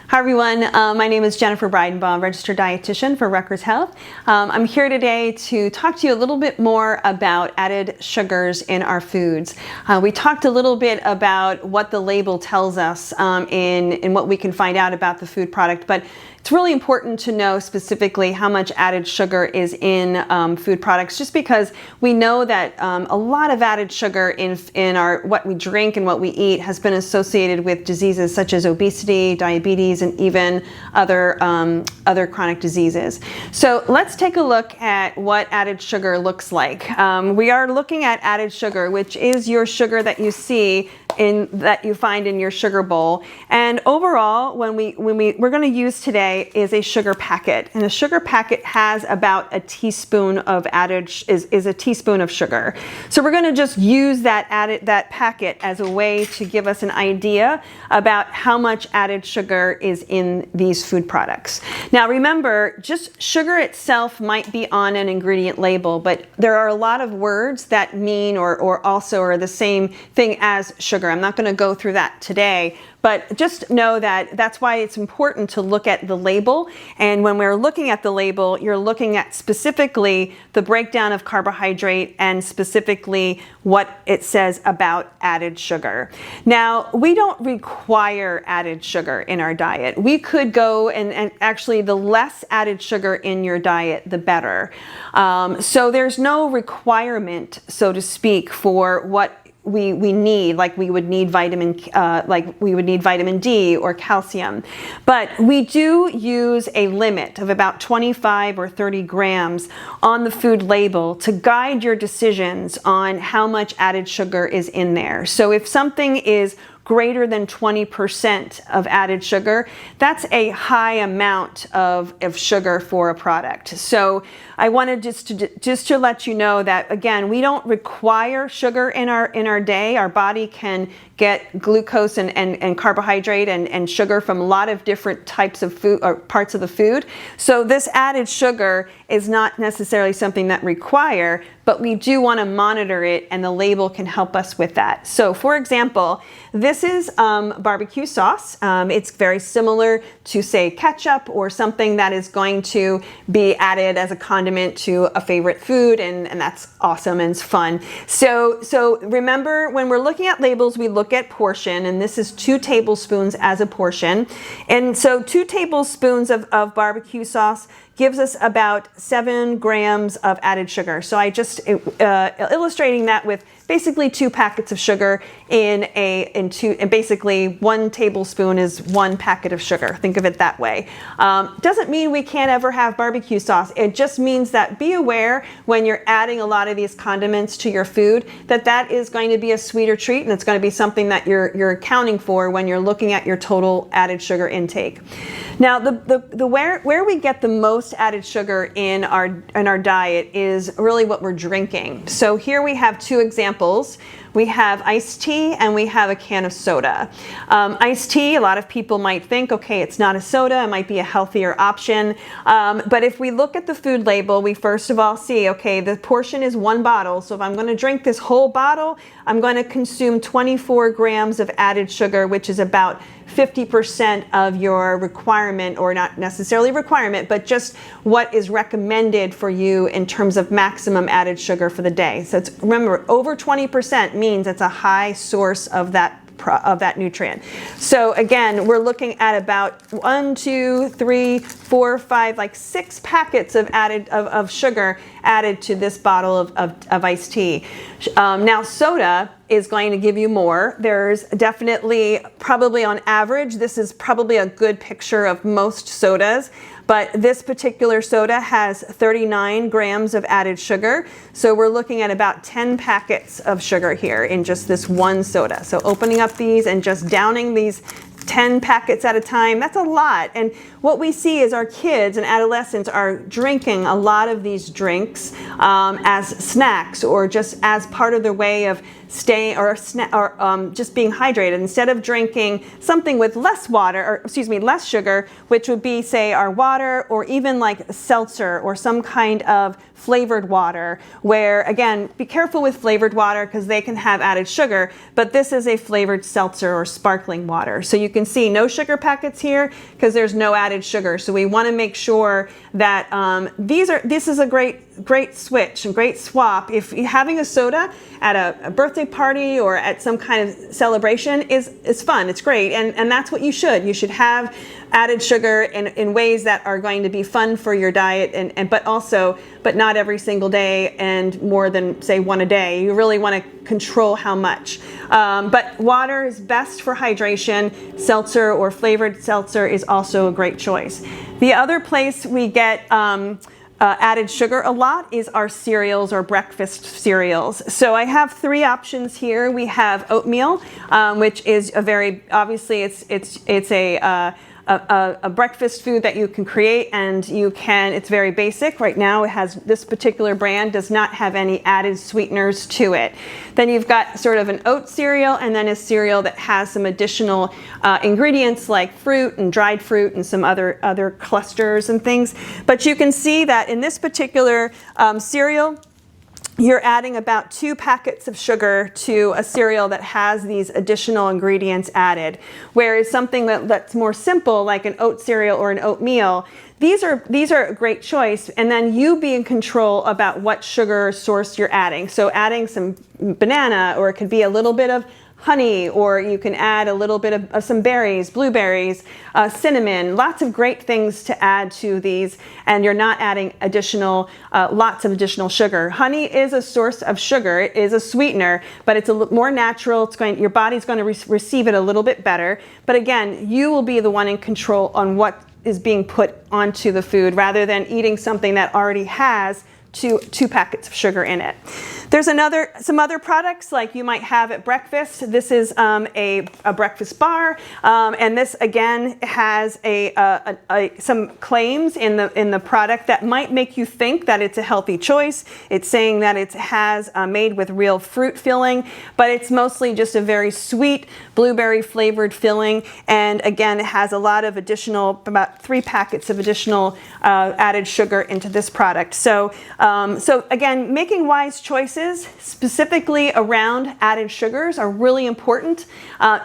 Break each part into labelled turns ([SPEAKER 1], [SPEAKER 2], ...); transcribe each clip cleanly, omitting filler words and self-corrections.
[SPEAKER 1] Hi everyone, my name is Jennifer Bridenbaugh, registered dietitian for Rutgers Health. I'm here today to talk to you a little bit more about added sugars in our foods. We talked a little bit about what the label tells us in what we can find out about the food product, but it's really important to know specifically how much added sugar is in food products, just because we know that a lot of added sugar in what we drink and what we eat has been associated with diseases such as obesity, diabetes, and even other chronic diseases. So let's take a look at what added sugar looks like. We are looking at added sugar, which is your sugar that you see that you find in your sugar bowl. And overall, we're going to use today is a sugar packet, and a sugar packet has about a teaspoon of is a teaspoon of sugar. So we're going to just use that packet as a way to give us an idea about how much added sugar is in these food products. Now remember, just sugar itself might be on an ingredient label, but there are a lot of words that mean or also are the same thing as sugar. I'm not going to go through that today, but just know that that's why it's important to look at the label. And when we're looking at the label, you're looking at specifically the breakdown of carbohydrate and specifically what it says about added sugar. Now, we don't require added sugar in our diet. We could go and actually the less added sugar in your diet, the better. So there's no requirement, so to speak, for what we need, like we would need vitamin D or calcium. But we do use a limit of about 25 or 30 grams on the food label to guide your decisions on how much added sugar is in there. So if something is greater than 20% of added sugar, that's a high amount of sugar for a product. So I wanted just to let you know that, again, we don't require sugar in our day. Our body can get glucose and carbohydrate and sugar from a lot of different types of food or parts of the food. So this added sugar is not necessarily something that require, but we do want to monitor it, and the label can help us with that. So for example, this is barbecue sauce. It's very similar to, say, ketchup or something that is going to be added as a condiment to a favorite food, and that's awesome and it's fun. So remember, when we're looking at labels, we look at portion, and this is 2 tablespoons as a portion. And so 2 tablespoons of barbecue sauce gives us about 7 grams of added sugar. So I just illustrating that with basically 2 packets of sugar and basically 1 tablespoon is 1 packet of sugar. Think of it that way. Doesn't mean we can't ever have barbecue sauce. It just means that be aware when you're adding a lot of these condiments to your food that is going to be a sweeter treat, and it's going to be something that you're accounting for when you're looking at your total added sugar intake. Now, where we get the most added sugar in our diet is really what we're drinking. So here we have 2 examples. We have iced tea and we have a can of soda. Iced tea, a lot of people might think, okay, it's not a soda, it might be a healthier option. But if we look at the food label, we first of all see, okay, the portion is 1 bottle. So if I'm going to drink this whole bottle, I'm going to consume 24 grams of added sugar, which is about 50% of your requirement, or not necessarily requirement, but just what is recommended for you in terms of maximum added sugar for the day. So remember, over 20% means it's a high source of that nutrient. So again, we're looking at about 1, 2, 3, 4, 5, like 6 packets of sugar added to this bottle of iced tea. Now soda is going to give you more. There's definitely, probably on average, this is probably a good picture of most sodas, but this particular soda has 39 grams of added sugar. So we're looking at about 10 packets of sugar here in just this one soda. So opening up these and just downing these 10 packets at a time, that's a lot. And what we see is our kids and adolescents are drinking a lot of these drinks as snacks or just as part of their way of stay or just being hydrated. Instead of drinking something with less water, or excuse me, less sugar, which would be, say, our water, or even like seltzer or some kind of flavored water, where, again, be careful with flavored water because they can have added sugar, but this is a flavored seltzer or sparkling water. So you can see no sugar packets here because there's no added sugar. So we want to make sure that this is a great switch and great swap. If you're having a soda at a birthday party or at some kind of celebration is fun, it's great, and that's what you should have added sugar in ways that are going to be fun for your diet, but not every single day and more than, say, one a day. You really want to control how much. But water is best for hydration. Seltzer or flavored seltzer is also a great choice. The other place we get added sugar a lot is our cereals or breakfast cereals. So I have three options here. We have oatmeal, which is a very, obviously it's a breakfast food that you can create, and it's very basic. Right now it has, this particular brand does not have any added sweeteners to it. Then you've got sort of an oat cereal, and then a cereal that has some additional ingredients like fruit and dried fruit and some other clusters and things. But you can see that in this particular cereal, you're adding about 2 packets of sugar to a cereal that has these additional ingredients added. Whereas something that's more simple, like an oat cereal or an oatmeal, these are a great choice, and then you be in control about what sugar source you're adding. So adding some banana, or it could be a little bit of honey, or you can add a little bit of some berries, blueberries, cinnamon, lots of great things to add to these, and you're not adding lots of additional sugar. Honey is a source of sugar. It is a sweetener, but it's a little more natural. Your body's going to receive it a little bit better. But again, you will be the one in control on what is being put onto the food, rather than eating something that already has two packets of sugar in it. There's some other products like you might have at breakfast. This is a breakfast bar, and this again has some claims in the product that might make you think that it's a healthy choice. It's saying that it has made with real fruit filling, but it's mostly just a very sweet blueberry flavored filling, and again it has a lot of additional, about 3 packets of additional added sugar into this product. So again, making wise choices specifically around added sugars are really important.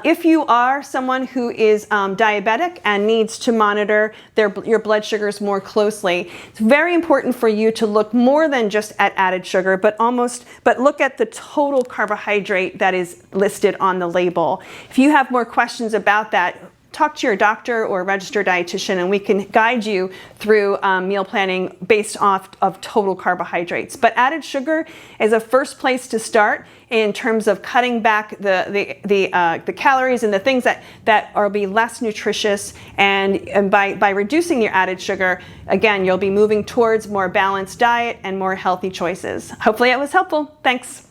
[SPEAKER 1] If you are someone who is diabetic and needs to monitor your blood sugars more closely, it's very important for you to look more than just at added sugar, but look at the total carbohydrate that is listed on the label. If you have more questions about that, talk to your doctor or registered dietitian, and we can guide you through meal planning based off of total carbohydrates. But added sugar is a first place to start in terms of cutting back the calories and the things that are be less nutritious. And by reducing your added sugar, again, you'll be moving towards more balanced diet and more healthy choices. Hopefully it was helpful. Thanks.